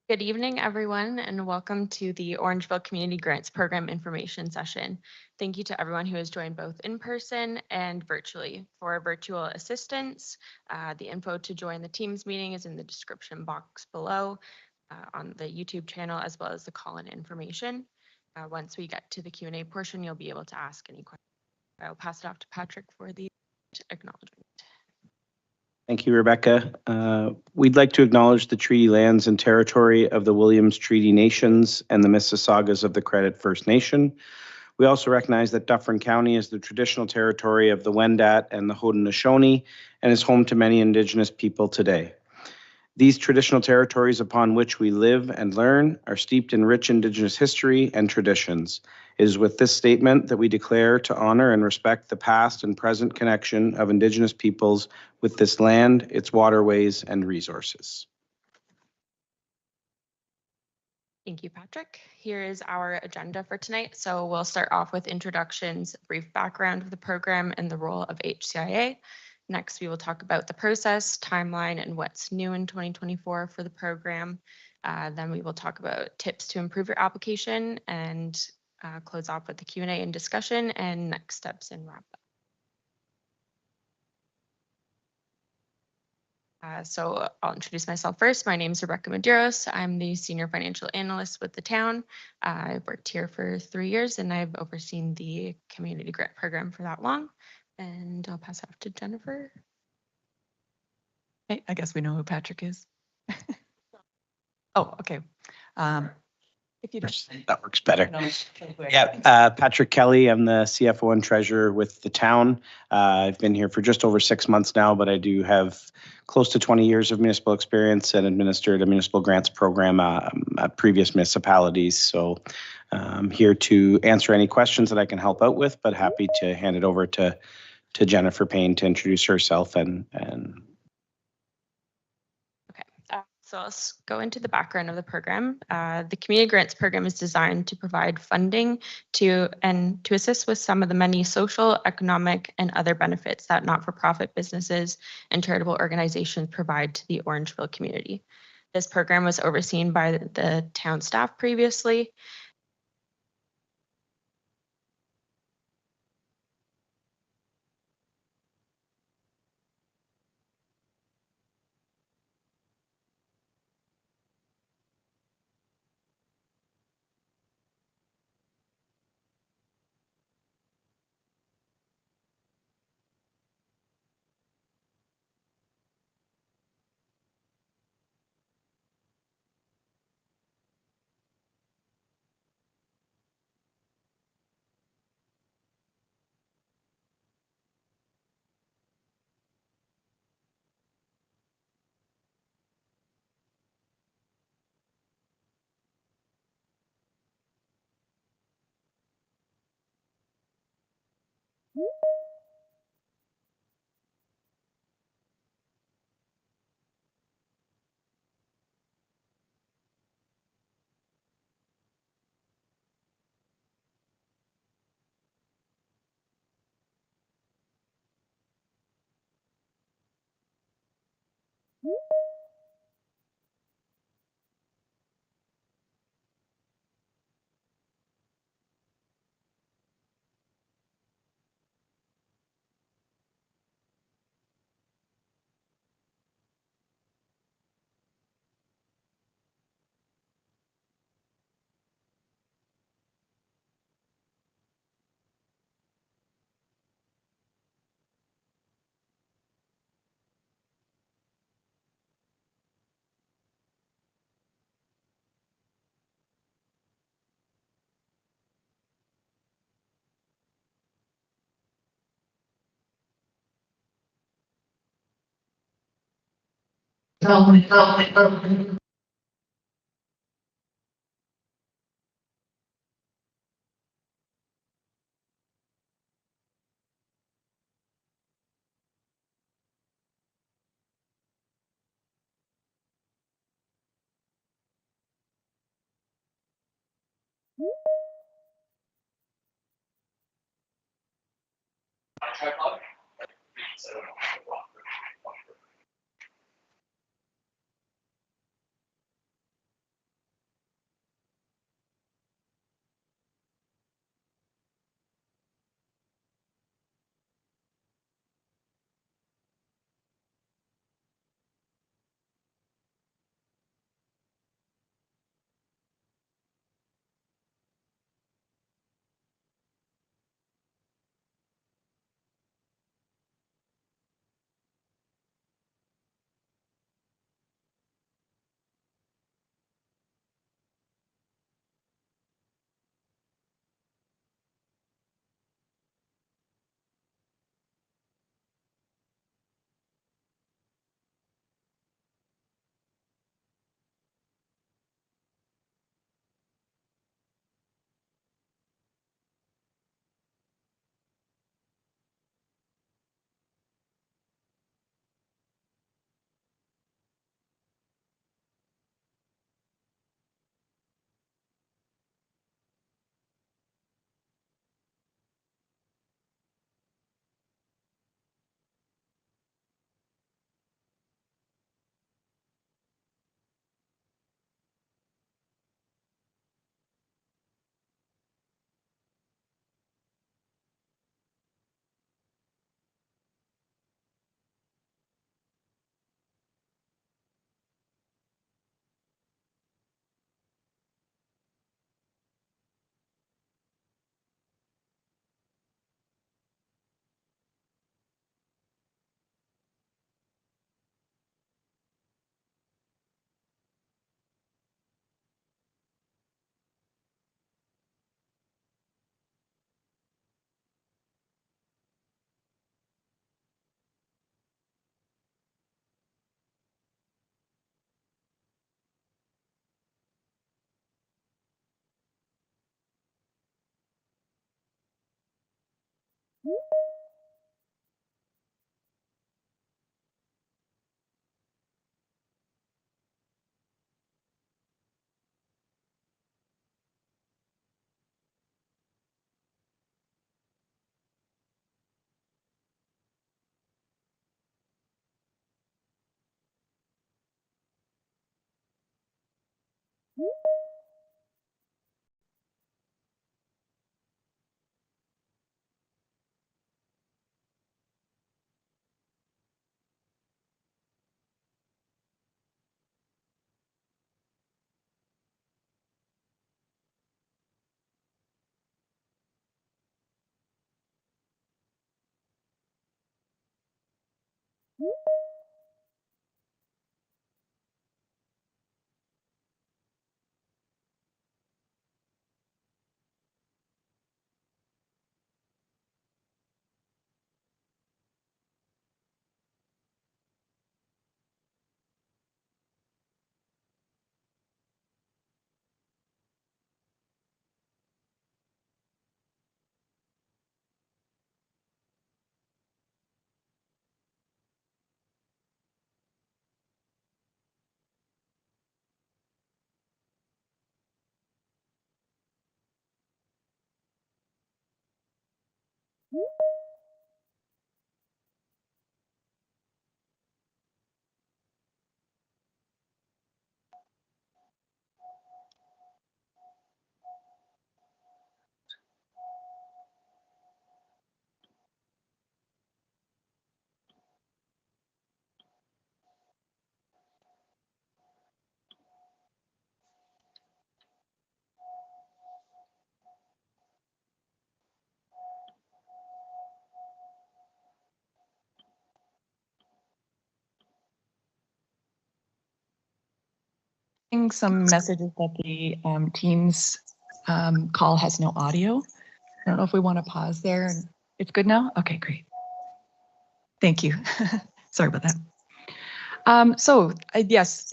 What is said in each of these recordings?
Good evening, everyone, and welcome to the Orangeville Community Grants Program information session. Thank you to everyone who has joined both in person and virtually. For virtual assistance, the info to join the Teams meeting is in the description box below on the YouTube channel, as well as the call-in information. Once we get to the Q&A portion, you'll be able to ask any questions. I'll pass it off to Patrick for the acknowledgement. Thank you, Rebecca. We'd like to acknowledge the treaty lands and territory of the Williams Treaty Nations and the Mississaugas of the Credit First Nation. We also recognize that Dufferin County is the traditional territory of the Wendat and the Haudenosaunee and is home to many Indigenous people today. These traditional territories upon which we live and learn are steeped in rich Indigenous history and traditions. It is with this statement that we declare to honor and respect the past and present connection of Indigenous peoples with this land, its waterways, and resources. Thank you, Patrick. Here is our agenda for tonight. So we'll start off with introductions, brief background of the program, and the role of HCIA. Next, we will talk about the process, timeline, and what's new in 2024 for the program. Then we will talk about tips to improve your application and close off with the Q&A and discussion and next steps and wrap up. So I'll introduce myself first. My name is Rebecca Medeiros. I'm the Senior Financial Analyst with the town. I've worked here for 3 years and I've overseen the Community Grant Program for that long. And I'll pass it off to Jennifer. Hey, I guess we know who Patrick is. Oh, okay. If you don't. That works better. Yeah, Patrick Kelly. I'm the CFO and Treasurer with the town. I've been here for just over 6 months now, but I do have close to 20 years of municipal experience and administered a municipal grants program at previous municipalities. So I'm here to answer any questions that I can help out with, but happy to hand it over to Jennifer Payne to introduce herself and So I'll go into the background of the program. The Community Grants Program is designed to provide funding to assist with some of the many social, economic, and other benefits that not-for-profit businesses and charitable organizations provide to the Orangeville community. This program was overseen by the town staff previously. Some messages that the Teams call has no audio. I don't know if we want to pause there. It's good now? Okay, great. Thank you. Sorry about that. Yes,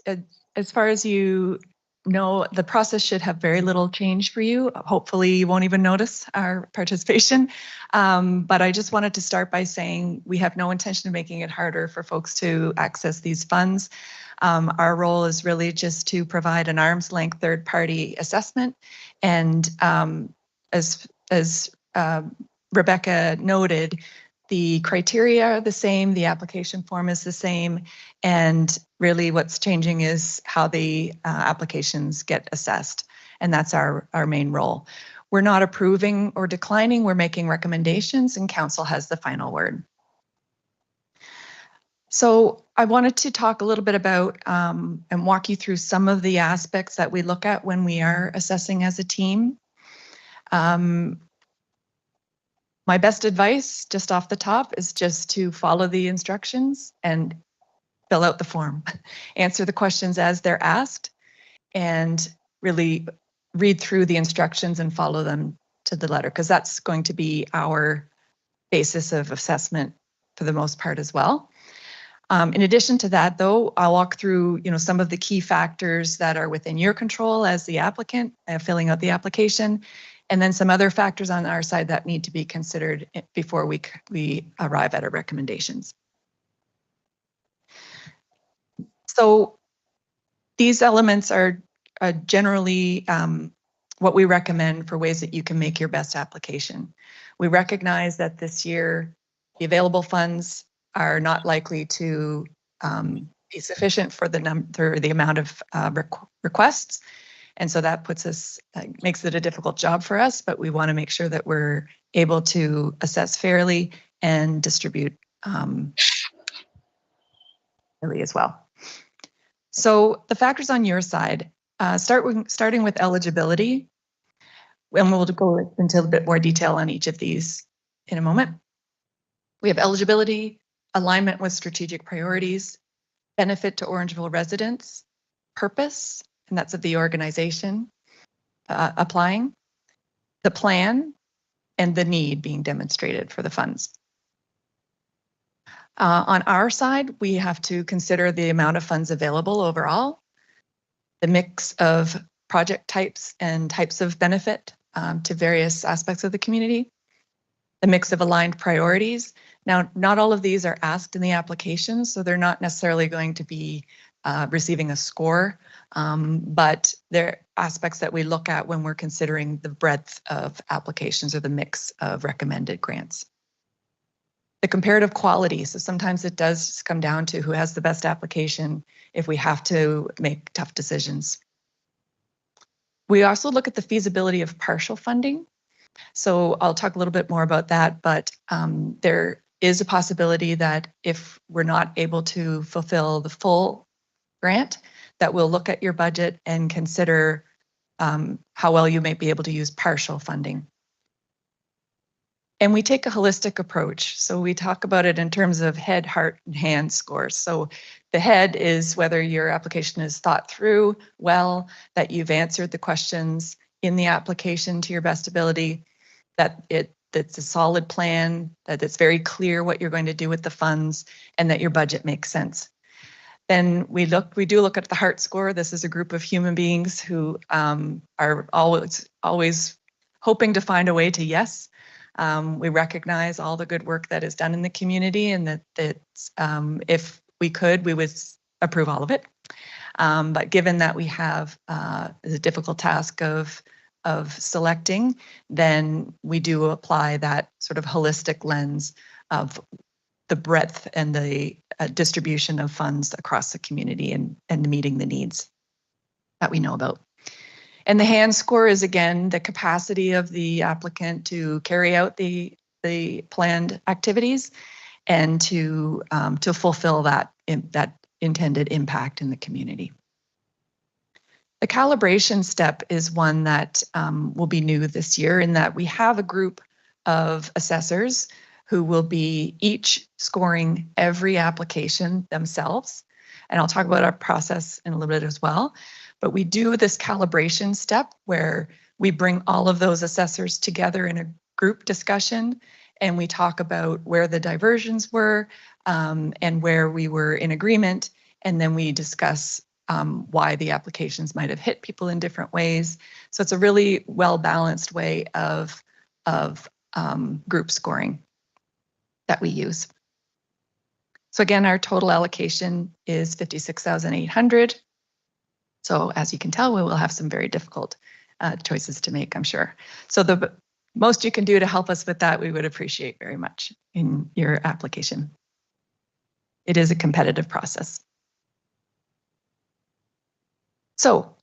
as far as you know, the process should have very little change for you. Hopefully you won't even notice our participation. But I just wanted to start by saying we have no intention of making it harder for folks to access these funds. Our role is really just to provide an arm's length third-party assessment. And as Rebecca noted, the criteria are the same, the application form is the same, and really what's changing is how the applications get assessed, and that's our main role. We're not approving or declining, we're making recommendations, and council has the final word. So I wanted to talk a little bit about and walk you through some of the aspects that we look at when we are assessing as a team. My best advice, just off the top, is just to follow the instructions and fill out the form. Answer the questions as they're asked, and really read through the instructions and follow them to the letter, because that's going to be our basis of assessment for the most part as well. In addition to that, though, I'll walk through some of the key factors that are within your control as the applicant filling out the application, and then some other factors on our side that need to be considered before we arrive at our recommendations. So these elements are generally what we recommend for ways that you can make your best application. We recognize that this year the available funds are not likely to be sufficient for the amount of requests. And so that puts us, makes it a difficult job for us, but we want to make sure that we're able to assess fairly and distribute fairly as well. So the factors on your side, starting with eligibility, and we'll go into a bit more detail on each of these in a moment. We have eligibility, alignment with strategic priorities, benefit to Orangeville residents, purpose, and that's of the organization applying, the plan, and the need being demonstrated for the funds. On our side, we have to consider the amount of funds available overall, the mix of project types and types of benefit to various aspects of the community, the mix of aligned priorities. Now, not all of these are asked in the application, so they're not necessarily going to be receiving a score, but they're aspects that we look at when we're considering the breadth of applications or the mix of recommended grants. The comparative quality, so sometimes it does come down to who has the best application if we have to make tough decisions. We also look at the feasibility of partial funding. So I'll talk a little bit more about that, but there is a possibility that if we're not able to fulfill the full grant, that we'll look at your budget and consider how well you might be able to use partial funding. And we take a holistic approach. So we talk about it in terms of head, heart, and hand scores. So the head is whether your application is thought through well, that you've answered the questions in the application to your best ability, that it's a solid plan, that it's very clear what you're going to do with the funds, and that your budget makes sense. Then we do look at the heart score. This is a group of human beings who are always hoping to find a way to yes. We recognize all the good work that is done in the community, and that if we could, we would approve all of it. But given that we have the difficult task of selecting, then we do apply that sort of holistic lens of the breadth and the distribution of funds across the community and meeting the needs that we know about. And the hand score is, again, the capacity of the applicant to carry out the planned activities and to fulfill that intended impact in the community. The calibration step is one that will be new this year, in that we have a group of assessors who will be each scoring every application themselves. And I'll talk about our process in a little bit as well. But we do this calibration step where we bring all of those assessors together in a group discussion, and we talk about where the diversions were and where we were in agreement. And then we discuss why the applications might have hit people in different ways. So it's a really well-balanced way of group scoring that we use. So again, our total allocation is $56,800. So as you can tell, we will have some very difficult choices to make, I'm sure. So the most you can do to help us with that, we would appreciate very much in your application. It is a competitive process. So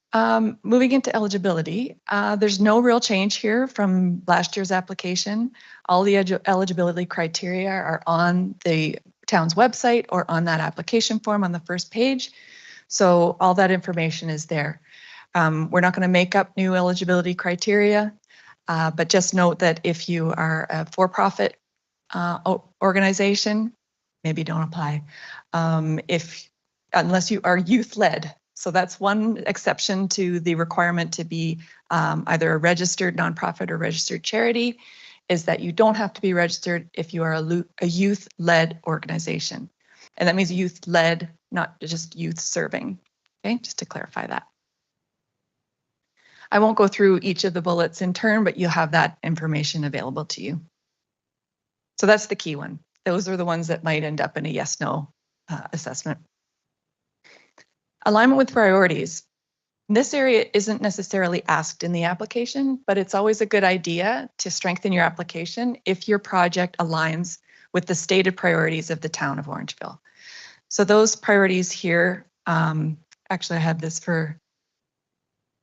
moving into eligibility, there's no real change here from last year's application. All the eligibility criteria are on the town's website or on that application form on the first page. So all that information is there. We're not going to make up new eligibility criteria, but just note that if you are a for-profit organization, maybe don't apply. Unless you are youth-led. So that's one exception to the requirement to be either a registered nonprofit or registered charity, is that you don't have to be registered if you are a youth-led organization. And that means youth-led, not just youth serving, okay? Just to clarify that. I won't go through each of the bullets in turn, but you'll have that information available to you. So that's the key one. Those are the ones that might end up in a yes-no assessment. Alignment with priorities. This area isn't necessarily asked in the application, but it's always a good idea to strengthen your application if your project aligns with the stated priorities of the town of Orangeville. So those priorities here, actually I have this for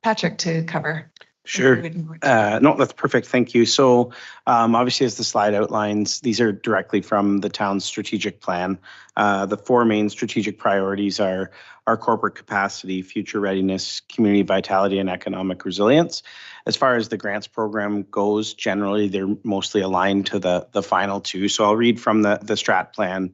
Patrick to cover. Sure. No, that's perfect. Thank you. So obviously, as the slide outlines, these are directly from the town's strategic plan. The four main strategic priorities are our corporate capacity, future readiness, community vitality, and economic resilience. As far as the grants program goes, generally, they're mostly aligned to the final two. So I'll read from the strat plan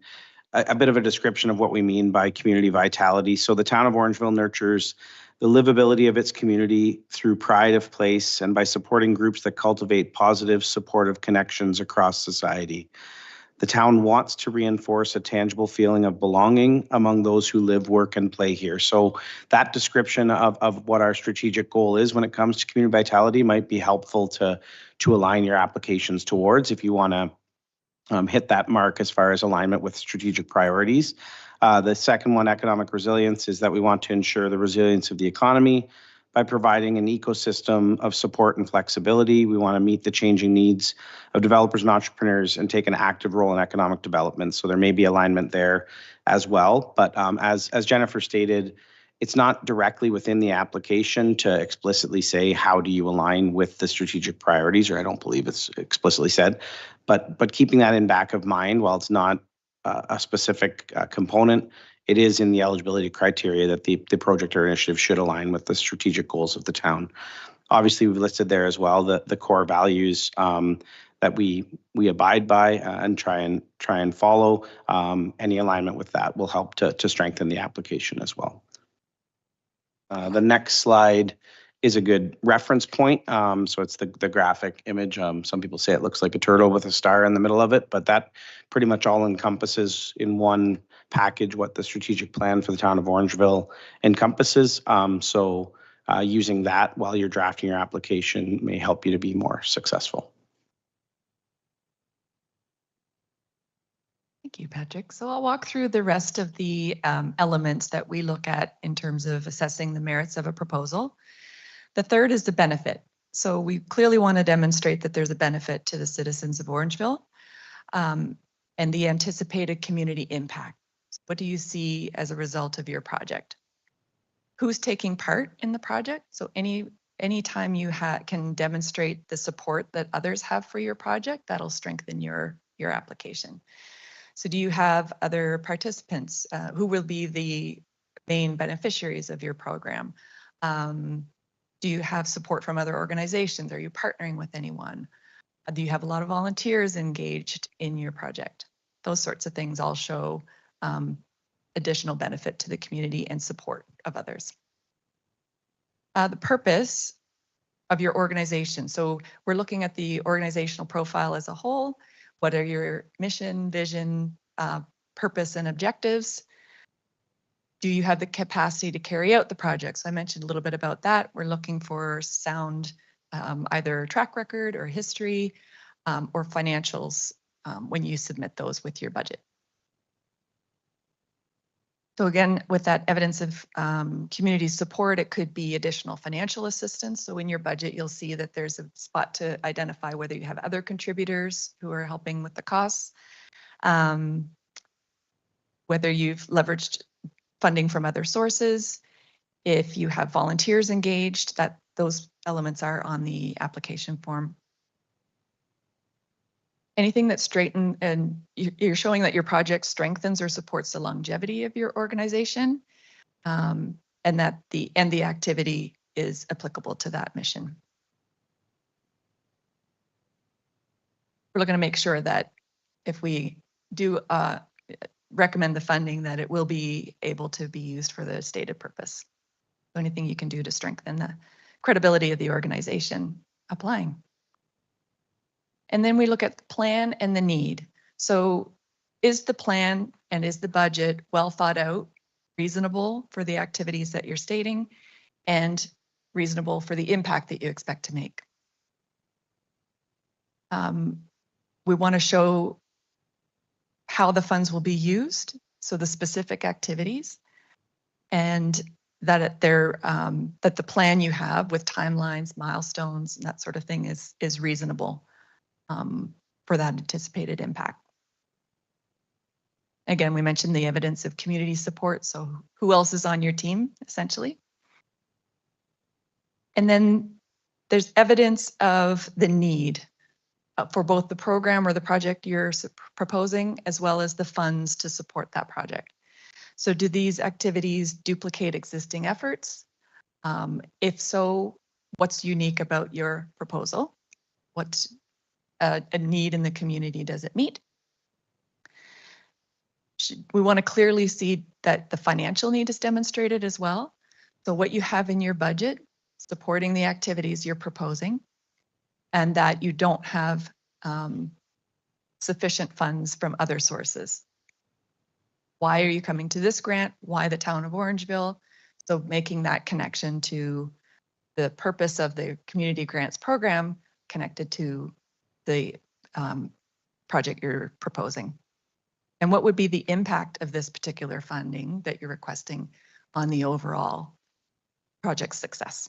a bit of a description of what we mean by community vitality. So the town of Orangeville nurtures the livability of its community through pride of place and by supporting groups that cultivate positive, supportive connections across society. The town wants to reinforce a tangible feeling of belonging among those who live, work, and play here. So that description of what our strategic goal is when it comes to community vitality might be helpful to align your applications towards if you want to hit that mark as far as alignment with strategic priorities. The second one, economic resilience, is that we want to ensure the resilience of the economy by providing an ecosystem of support and flexibility. We want to meet the changing needs of developers and entrepreneurs and take an active role in economic development. So there may be alignment there as well. But as Jennifer stated, it's not directly within the application to explicitly say, how do you align with the strategic priorities, or I don't believe it's explicitly said, but keeping that in back of mind, while it's not a specific component, it is in the eligibility criteria that the project or initiative should align with the strategic goals of the town. Obviously, we've listed there as well the core values that we abide by and try and follow. Any alignment with that will help to strengthen the application as well. The next slide is a good reference point. So it's the graphic image. Some people say it looks like a turtle with a star in the middle of it, but that pretty much all encompasses in one package what the strategic plan for the town of Orangeville encompasses. So using that while you're drafting your application may help you to be more successful. Thank you, Patrick. So I'll walk through the rest of the elements that we look at in terms of assessing the merits of a proposal. The third is the benefit. So we clearly want to demonstrate that there's a benefit to the citizens of Orangeville and the anticipated community impact. What do you see as a result of your project? Who's taking part in the project? So anytime you can demonstrate the support that others have for your project, that'll strengthen your application. So do you have other participants who will be the main beneficiaries of your program? Do you have support from other organizations? Are you partnering with anyone? Do you have a lot of volunteers engaged in your project? Those sorts of things all show additional benefit to the community and support of others. The purpose of your organization. So we're looking at the organizational profile as a whole. What are your mission, vision, purpose, and objectives? Do you have the capacity to carry out the project? So I mentioned a little bit about that. We're looking for sound, either track record or history or financials when you submit those with your budget. So again, with that evidence of community support, it could be additional financial assistance. So in your budget, you'll see that there's a spot to identify whether you have other contributors who are helping with the costs, whether you've leveraged funding from other sources, if you have volunteers engaged, that those elements are on the application form. Anything that's straightened and you're showing that your project strengthens or supports the longevity of your organization, and that the activity is applicable to that mission. We're looking to make sure that if we do recommend the funding, that it will be able to be used for the stated purpose. So anything you can do to strengthen the credibility of the organization applying. And then we look at the plan and the need. So is the plan and is the budget well thought out, reasonable for the activities that you're stating, and reasonable for the impact that you expect to make? We want to show how the funds will be used, so the specific activities, and that that the plan you have with timelines, milestones, and that sort of thing is reasonable for that anticipated impact. Again, we mentioned the evidence of community support, so who else is on your team, essentially? And then there's evidence of the need for both the program or the project you're proposing, as well as the funds to support that project. So do these activities duplicate existing efforts? If so, what's unique about your proposal? What a need in the community does it meet? We want to clearly see that the financial need is demonstrated as well. So what you have in your budget supporting the activities you're proposing, and that you don't have sufficient funds from other sources. Why are you coming to this grant? Why the town of Orangeville? So making that connection to the purpose of the community grants program connected to the project you're proposing. And what would be the impact of this particular funding that you're requesting on the overall project success?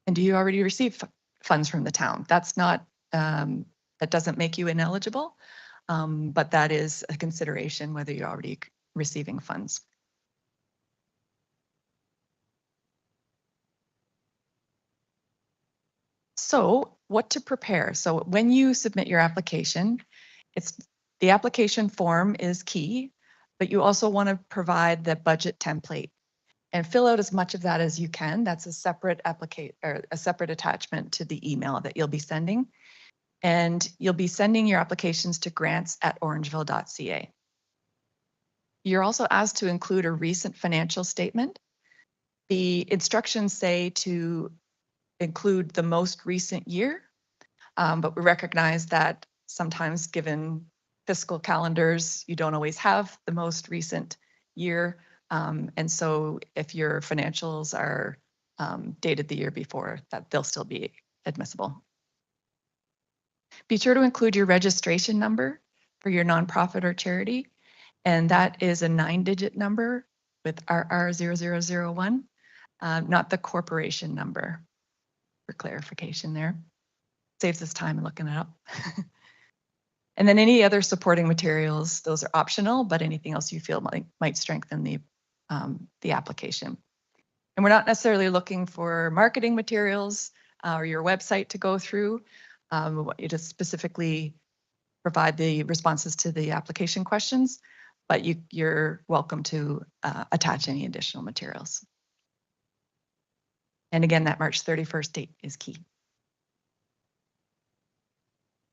And do you already receive funds from the town? That's not, that doesn't make you ineligible, but that is a consideration whether you're already receiving funds. So what to prepare? So when you submit your application, the application form is key, but you also want to provide the budget template and fill out as much of that as you can. That's a separate a separate attachment to the email that you'll be sending. And you'll be sending your applications to grants@orangeville.ca. You're also asked to include a recent financial statement. The instructions say to include the most recent year, but we recognize that sometimes given fiscal calendars, you don't always have the most recent year. And so if your financials are dated the year before, that they'll still be admissible. Be sure to include your registration number for your nonprofit or charity. And that is a 9-digit number with RR0001, not the corporation number, for clarification there. Saves us time in looking it up. And then any other supporting materials, those are optional, but anything else you feel might strengthen the application. And we're not necessarily looking for marketing materials or your website to go through. We want you to specifically provide the responses to the application questions, but you're welcome to attach any additional materials. And again, that March 31st date is key.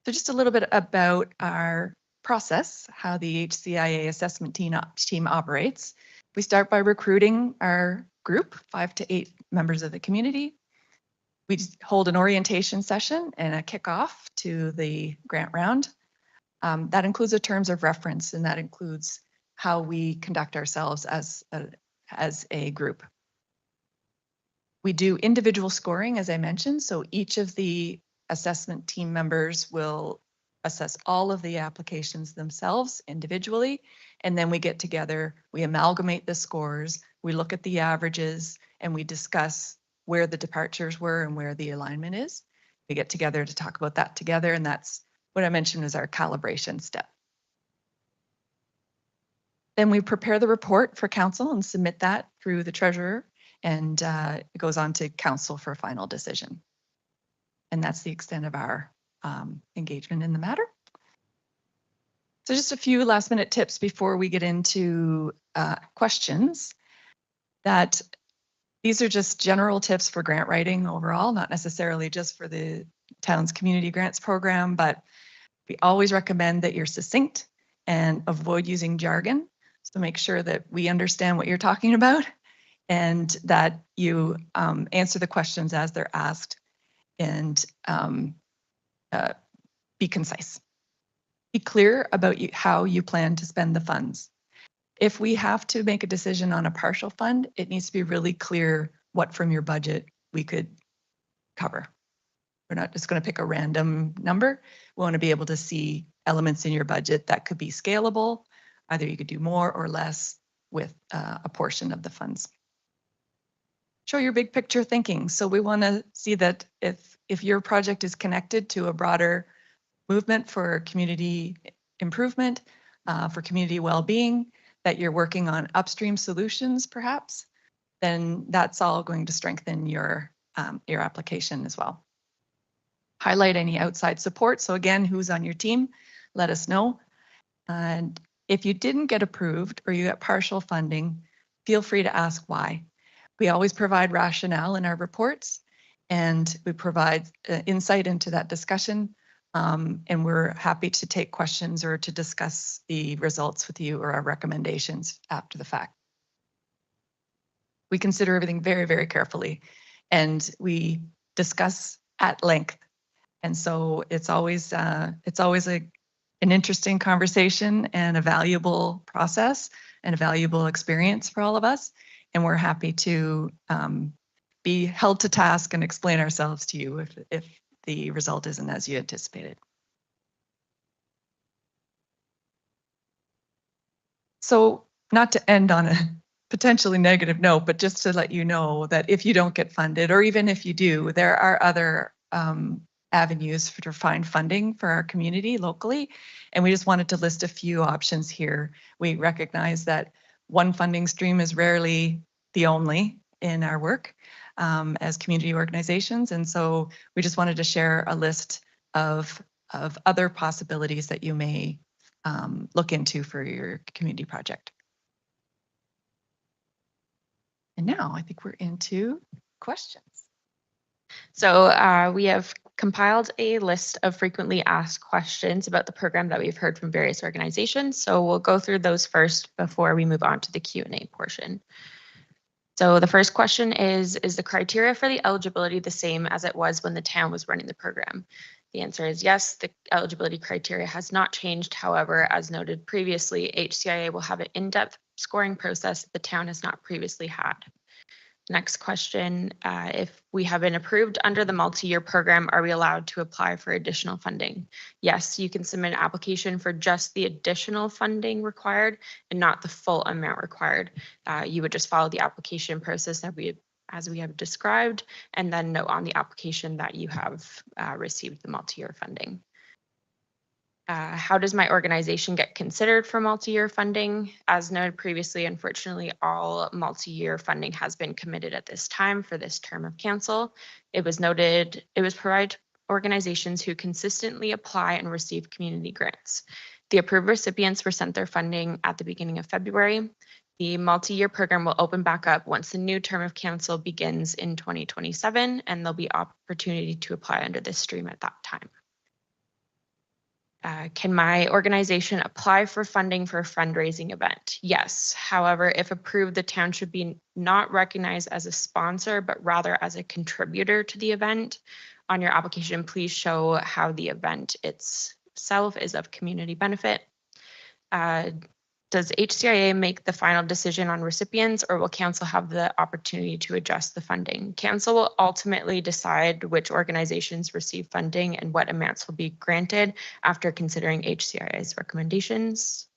So just a little bit about our process, how the HCIA assessment team operates. We start by recruiting our group, 5 to 8 members of the community. We hold an orientation session and a kickoff to the grant round. That includes the terms of reference, and that includes how we conduct ourselves as a group. We do individual scoring, as I mentioned, so each of the assessment team members will assess all of the applications themselves individually, and then we get together, we amalgamate the scores, we look at the averages, and we discuss where the departures were and where the alignment is. We get together to talk about that together, and that's what I mentioned is our calibration step. Then we prepare the report for council and submit that through the treasurer, and it goes on to council for a final decision. And that's the extent of our engagement in the matter. So just a few last minute tips before we get into questions. That these are just general tips for grant writing overall, not necessarily just for the town's community grants program, but we always recommend that you're succinct and avoid using jargon. So make sure that we understand what you're talking about and that you answer the questions as they're asked and be concise. Be clear about how you plan to spend the funds. If we have to make a decision on a partial fund, it needs to be really clear what from your budget we could cover. We're not just going to pick a random number. We want to be able to see elements in your budget that could be scalable. Either you could do more or less with a portion of the funds. Show your big picture thinking. So we want to see that if your project is connected to a broader movement for community improvement, for community well-being, that you're working on upstream solutions perhaps, then that's all going to strengthen your application as well. Highlight any outside support. So again, who's on your team, let us know. And if you didn't get approved or you got partial funding, feel free to ask why. We always provide rationale in our reports, and we provide insight into that discussion. And we're happy to take questions or to discuss the results with you or our recommendations after the fact. We consider everything very, very carefully, and we discuss at length And so it's always an interesting conversation and a valuable process and a valuable experience for all of us. And we're happy to be held to task and explain ourselves to you if the result isn't as you anticipated. So not to end on a potentially negative note, but just to let you know that if you don't get funded, or even if you do, there are other avenues to find funding for our community locally. And we just wanted to list a few options here. We recognize that one funding stream is rarely the only in our work as community organizations. And so we just wanted to share a list of other possibilities that you may look into for your community project. And now I think we're into questions. So we have compiled a list of frequently asked questions about the program that we've heard from various organizations. So we'll go through those first before we move on to the Q&A portion. So the first question is the criteria for the eligibility the same as it was when the town was running the program? The answer is yes, the eligibility criteria has not changed. However, as noted previously, HCIA will have an in-depth scoring process the town has not previously had. Next question, if we have been approved under the multi-year program, are we allowed to apply for additional funding? Yes, you can submit an application for just the additional funding required and not the full amount required. You would just follow the application process that as we have described, and then note on the application that you have received the multi-year funding. How does my organization get considered for multi-year funding? As noted previously, unfortunately, all multi-year funding has been committed at this time for this term of council. It was provided organizations who consistently apply and receive community grants. The approved recipients were sent their funding at the beginning of February. The multi-year program will open back up once the new term of council begins in 2027, and there'll be opportunity to apply under this stream at that time. Can my organization apply for funding for a fundraising event? Yes. However, if approved, the town should be not recognized as a sponsor, but rather as a contributor to the event. On your application, please show how the event itself is of community benefit. Does HCIA make the final decision on recipients, or will council have the opportunity to adjust the funding? Council will ultimately decide which organizations receive funding and what amounts will be granted after considering HCIA's recommendations.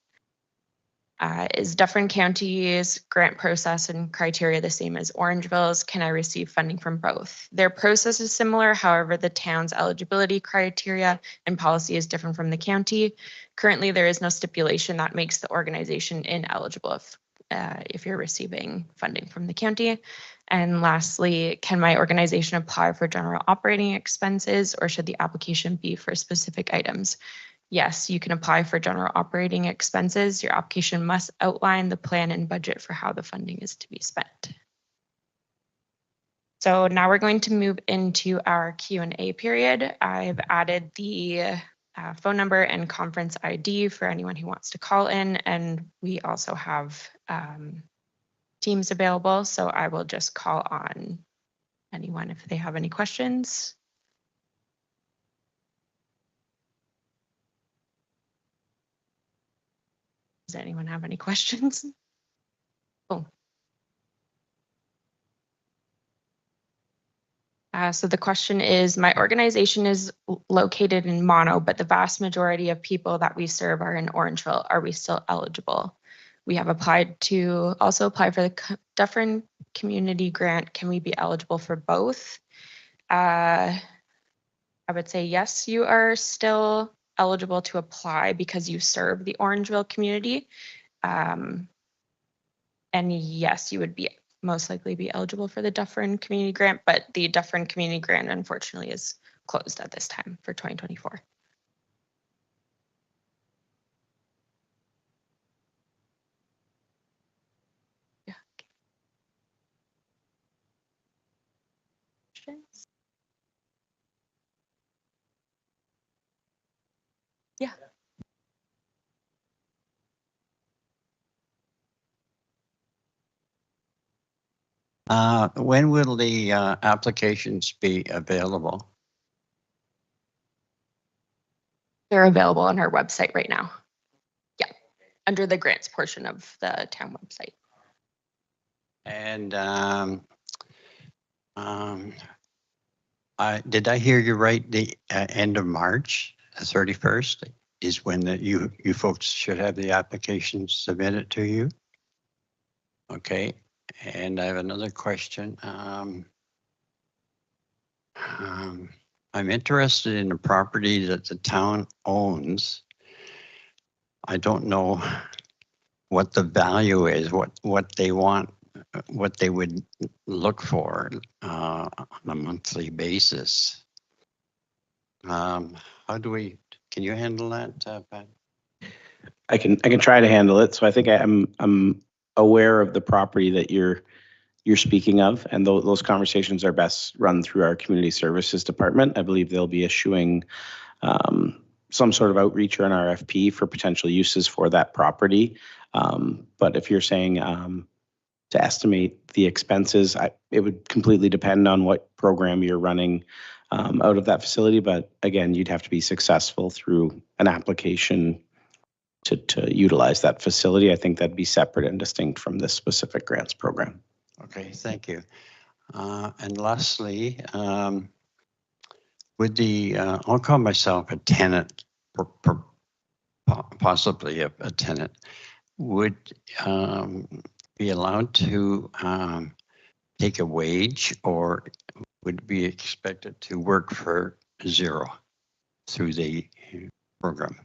Is Dufferin County's grant process and criteria the same as Orangeville's? Can I receive funding from both? Their process is similar, however, the town's eligibility criteria and policy is different from the county. Currently, there is no stipulation that makes the organization ineligible if you're receiving funding from the county. And lastly, can my organization apply for general operating expenses, or should the application be for specific items? Yes, you can apply for general operating expenses. Your application must outline the plan and budget for how the funding is to be spent. So now we're going to move into our Q&A period. I've added the phone number and conference ID for anyone who wants to call in, and we also have Teams available, so I will just call on anyone if they have any questions. Does anyone have any questions? Oh. So the question is, my organization is located in Mono, but the vast majority of people that we serve are in Orangeville. Are we still eligible? We have also applied for the Dufferin Community Grant. Can we be eligible for both? I would say yes, you are still eligible to apply because you serve the Orangeville community. And yes, you would be most likely be eligible for the Dufferin Community Grant, but the Dufferin Community Grant unfortunately is closed at this time for 2024. Yeah. Questions? Yeah. When will the applications be available? They're available on our website right now. Yeah, under the grants portion of the town website. And did I hear you right? The end of March, 31st is when you folks should have the application submitted to you. Okay, and I have another question. I'm interested in a property that the town owns. I don't know what the value is, what they want, what they would look for on a monthly basis. How do we, can you handle that, Pat? I can try to handle it. So I think I'm aware of the property that you're speaking of, and those conversations are best run through our community services department. I believe they'll be issuing some sort of outreach or an RFP for potential uses for that property. But if you're saying to estimate the expenses, it would completely depend on what program you're running out of that facility. But again, you'd have to be successful through an application to utilize that facility. I think that'd be separate and distinct from this specific grants program. Okay, thank you. And lastly, would I'll call myself a tenant, possibly a tenant, would be allowed to take a wage, or would be expected to work for zero through the program?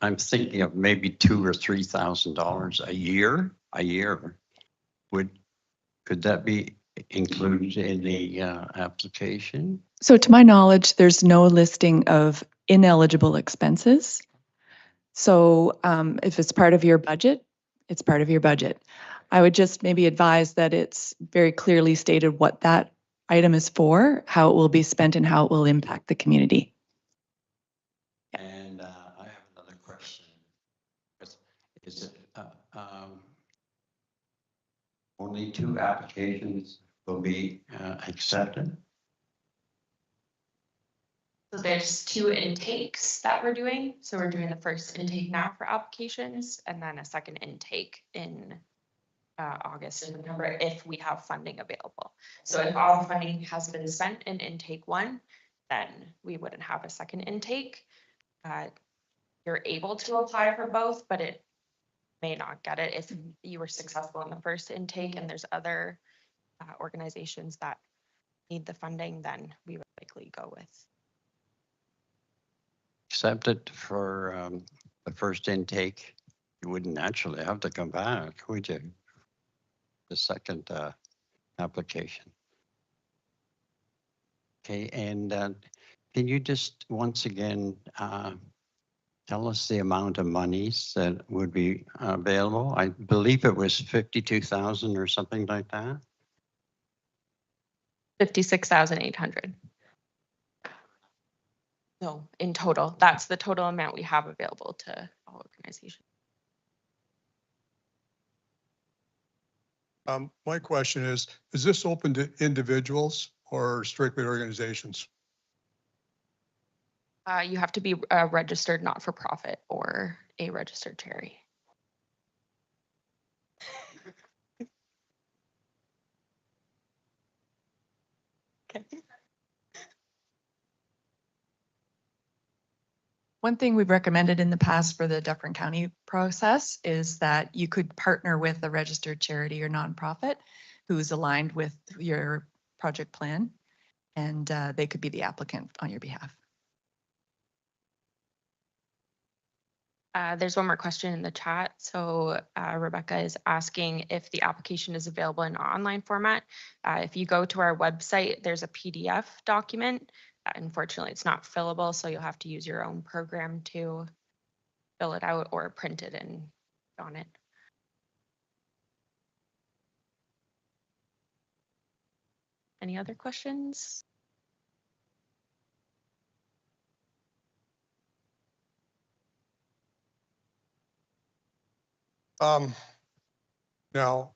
I'm thinking of maybe $2,000 or $3,000 a year. Could that be included in the application? So to my knowledge, there's no listing of ineligible expenses. So if it's part of your budget, it's part of your budget. I would just maybe advise that it's very clearly stated what that item is for, how it will be spent, and how it will impact the community. And I have another question. Is it only 2 applications will be accepted? So there's 2 intakes that we're doing. So we're doing the first intake now for applications, and then a second intake in August and September if we have funding available. So if all the funding has been spent in intake 1, then we wouldn't have a second intake. You're able to apply for both, but it may not get it if you were successful in the first intake and there's other organizations that need the funding, then we would likely go with. Accepted for the first intake, you wouldn't naturally have to come back, would you? The second application. Okay, and can you just once again tell us the amount of monies that would be available? I believe it was 52,000 or something like that. 56,800. So in total, that's the total amount we have available to all organizations. My question is this open to individuals or strictly organizations? You have to be a registered not-for-profit or a registered charity. Okay. One thing we've recommended in the past for the Dufferin County process is that you could partner with a registered charity or nonprofit who's aligned with your project plan, and they could be the applicant on your behalf. There's one more question in the chat. So Rebecca is asking if the application is available in online format. If you go to our website, there's a PDF document. Unfortunately, it's not fillable, so you'll have to use your own program to fill it out or print it and on it. Any other questions? Now,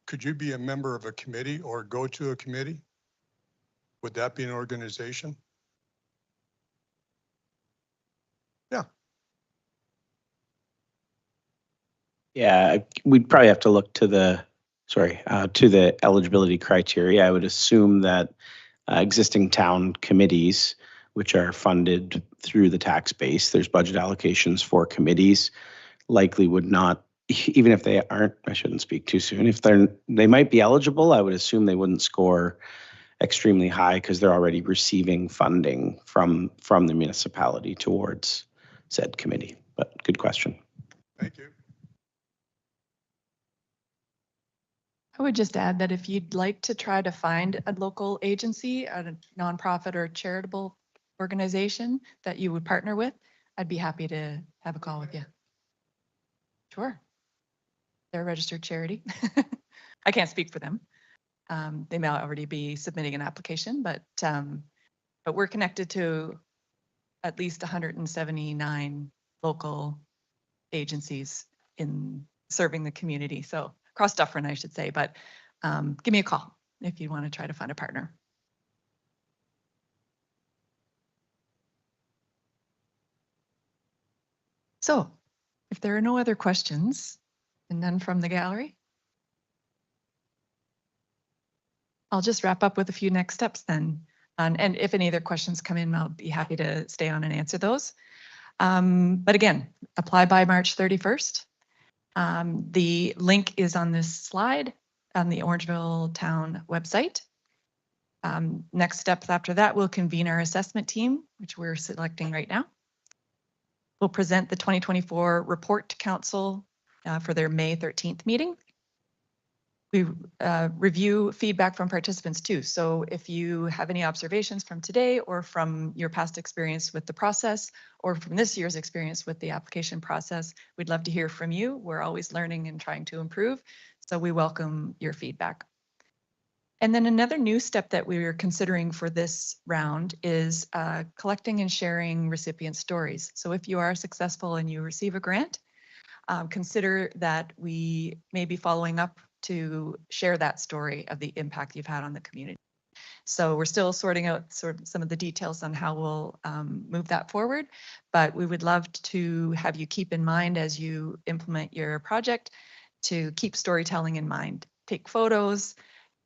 could you be a member of a committee or go to a committee? Would that be an organization? Yeah. Yeah, we'd probably have to look to the, to the eligibility criteria. I would assume that existing town committees, which are funded through the tax base, there's budget allocations for committees, likely would not, even if they aren't, I shouldn't speak too soon, if they might be eligible, I would assume they wouldn't score extremely high because they're already receiving funding from the municipality towards said committee. But good question. Thank you. I would just add that if you'd like to try to find a local agency, a nonprofit or charitable organization that you would partner with, I'd be happy to have a call with you. Sure. They're a registered charity. I can't speak for them. They may already be submitting an application, but we're connected to at least 179 local agencies in serving the community. So across Dufferin, I should say, but give me a call if you want to try to find a partner. So if there are no other questions, and none from the gallery, I'll just wrap up with a few next steps then. And if any other questions come in, I'll be happy to stay on and answer those. But again, apply by March 31st. The link is on this slide on the Orangeville Town website. Next steps after that, we'll convene our assessment team, which we're selecting right now. We'll present the 2024 report to council for their May 13th meeting. We review feedback from participants too. So if you have any observations from today or from your past experience with the process or from this year's experience with the application process, we'd love to hear from you. We're always learning and trying to improve. So we welcome your feedback. And then another new step that we are considering for this round is collecting and sharing recipient stories. So if you are successful and you receive a grant, consider that we may be following up to share that story of the impact you've had on the community. So we're still sorting out some of the details on how we'll move that forward, but we would love to have you keep in mind as you implement your project to keep storytelling in mind. Take photos,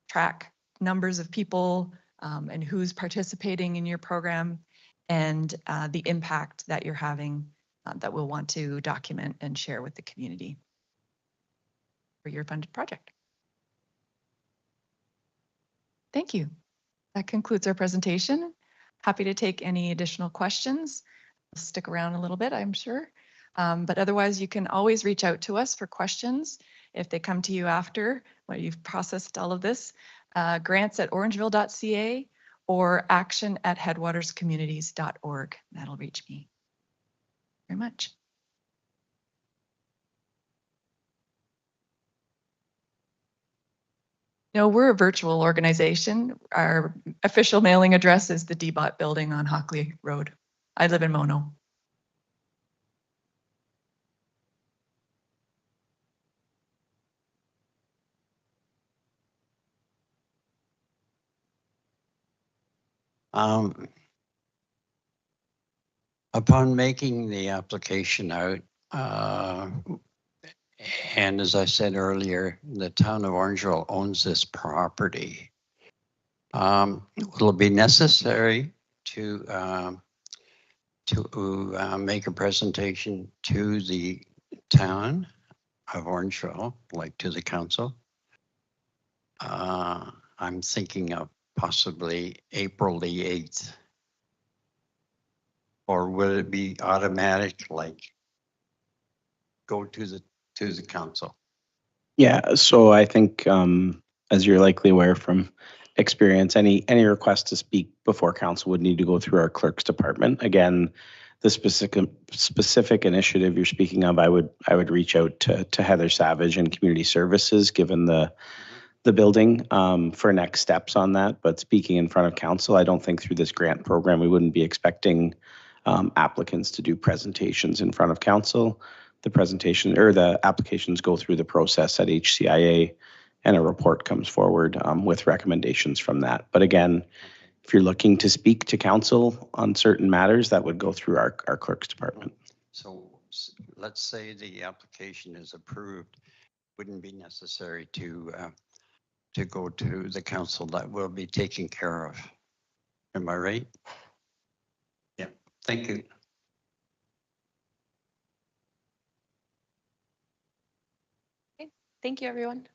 track numbers of people and who's participating in your program and the impact that you're having that we'll want to document and share with the community for your funded project. Thank you. That concludes our presentation. Happy to take any additional questions. Stick around a little bit, I'm sure. But otherwise, you can always reach out to us for questions if they come to you after when you've processed all of this. grants@orangeville.ca or action@headwaterscommunities.org. That'll reach me. Very much. No, we're a virtual organization. Our official mailing address is the DBOT building on Hockley Road. I live in Mono. Upon making the application out, and as I said earlier, the town of Orangeville owns this property. Will it be necessary to make a presentation to the town of Orangeville, like to the council? I'm thinking of possibly April the 8th. Or will it be automatic, like go to the council? Yeah, so I think as you're likely aware from experience, any request to speak before council would need to go through our clerk's department. Again, the specific initiative you're speaking of, I would reach out to Heather Savage and Community Services, given the building for next steps on that. But speaking in front of council, I don't think through this grant program we wouldn't be expecting applicants to do presentations in front of council. the presentation or the applications go through the process at HCIA and a report comes forward with recommendations from that. But again, if you're looking to speak to council on certain matters, that would go through our clerk's department. So let's say the application is approved, wouldn't be necessary to go to the council. That will be taken care of. Am I right? Yeah, thank you. Thank you, everyone.